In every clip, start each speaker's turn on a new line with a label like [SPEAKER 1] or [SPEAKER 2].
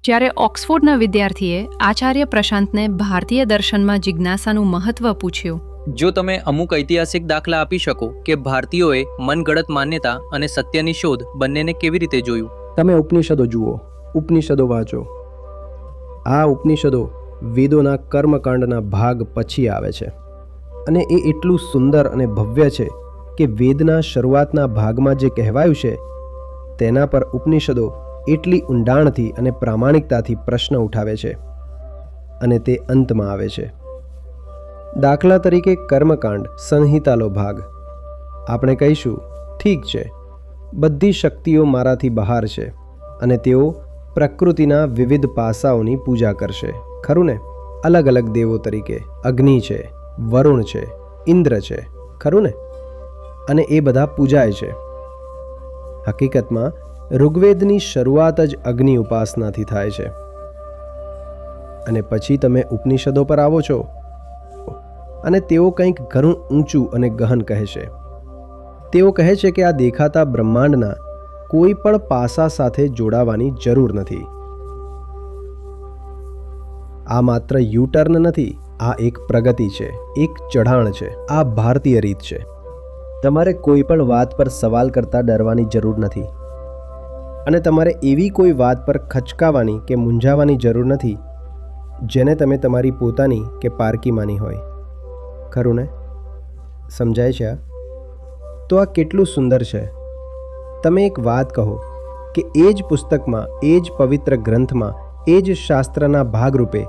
[SPEAKER 1] જ્યારે ઓક્સફોર્ડના વિદ્યાર્થીએ આચાર્ય પ્રશાંતને ભારતીય દર્શનમાં જિજ્ઞાસાનું મહત્વ પૂછ્યું.
[SPEAKER 2] જો તમે અમુક ઐતિહાસિક દાખલા આપી શકો કે ભારતીયોએ મનગળત માન્યતા અને સત્યની શોધ બંનેને કેવી રીતે જોયું.
[SPEAKER 3] તમે ઉપનિષદો જુઓ, ઉપનિષદો વાંચો. આ ઉપનિષદો વેદોના કર્મકાંડના ભાગ પછી આવે છે અને એ એટલું સુંદર અને ભવ્ય છે કે વેદના શરૂઆતના ભાગમાં જે કહેવાયું છે તેના પર ઉપનિષદો એટલી ઊંડાણથી અને પ્રામાણિકતાથી પ્રશ્ન ઉઠાવે છે અને તે અંતમાં આવે છે. દાખલા તરીકે કર્મકાંડ સંહિતાલો ભાગ. આપણે કહીશું, ઠીક છે, બધી શક્તિઓ મારાથી બહાર છે અને તેઓ પ્રકૃતિના વિવિધ પાસાઓની પૂજા કરશે, ખરું ને? અલગ અલગ દેવો તરીકે અગ્નિ છે, વરુણ છે, ઇન્દ્ર છે, ખરું ને? અને એ બધા પૂજાય છે. હકીકતમાં ઋગ્વેદની શરૂઆત જ અગ્નિ ઉપાસનાથી થાય છે. અને પછી તમે ઉપનિષદો પર આવો છો અને તેઓ કંઈક ઘણું ઊંચું અને ગહન કહે છે. તેઓ કહે છે કે આ દેખાતા બ્રહ્માંડના કોઈ પણ પાસા સાથે જોડાવાની જરૂર નથી. આ માત્ર યુટર્ન નથી, આ એક પ્રગતિ છે, એક ચઢાણ છે. આ ભારતીય રીત છે. તમારે કોઈ પણ વાત પર સવાલ કરતા ડરવાની જરૂર નથી અને તમારે એવી કોઈ વાત પર ખચકાવાની કે મૂંઝાવાની જરૂર નથી જેને તમે તમારી પોતાની કે પારકી માની હોય, ખરું ને? સમજાય છે? તો આ કેટલું સુંદર છે. તમે એક વાત કહો કે એ જ પુસ્તકમાં, એ જ પવિત્ર ગ્રંથમાં, એ જ શાસ્ત્રના ભાગરૂપે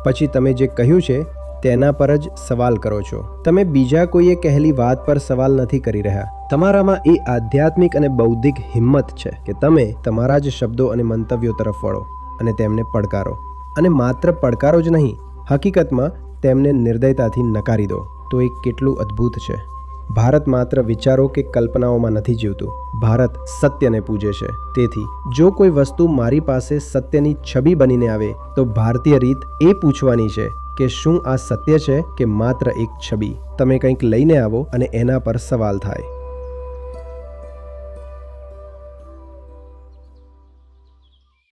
[SPEAKER 3] પછી તમે જે કહ્યું છે તેના પર જ સવાલ કરો છો. તમે બીજા કોઈએ કહેલી વાત પર સવાલ નથી કરી રહ્યા. તમારામાં એ આધ્યાત્મિક અને બૌદ્ધિક હિંમત છે કે તમે તમારા જ શબ્દો અને મંતવ્યો તરફ વળો અને તેમને પડકારો. અને માત્ર પડકારો જ નહીં, હકીકતમાં તેમને નિર્દયતાથી નકારી દો. તો એ કેટલું અદ્ભુત છે. ભારત માત્ર વિચારો કે કલ્પનાઓમાં નથી જીવતું, ભારત સત્યને પૂજે છે. તેથી જો કોઈ વસ્તુ મારી પાસે સત્યની છબી બનીને આવે તો ભારતીય રીત એ પૂછવાની છે કે શું આ સત્ય છે કે માત્ર એક છબી? તમે કંઈક લઈને આવો અને એના પર સવાલ થાય.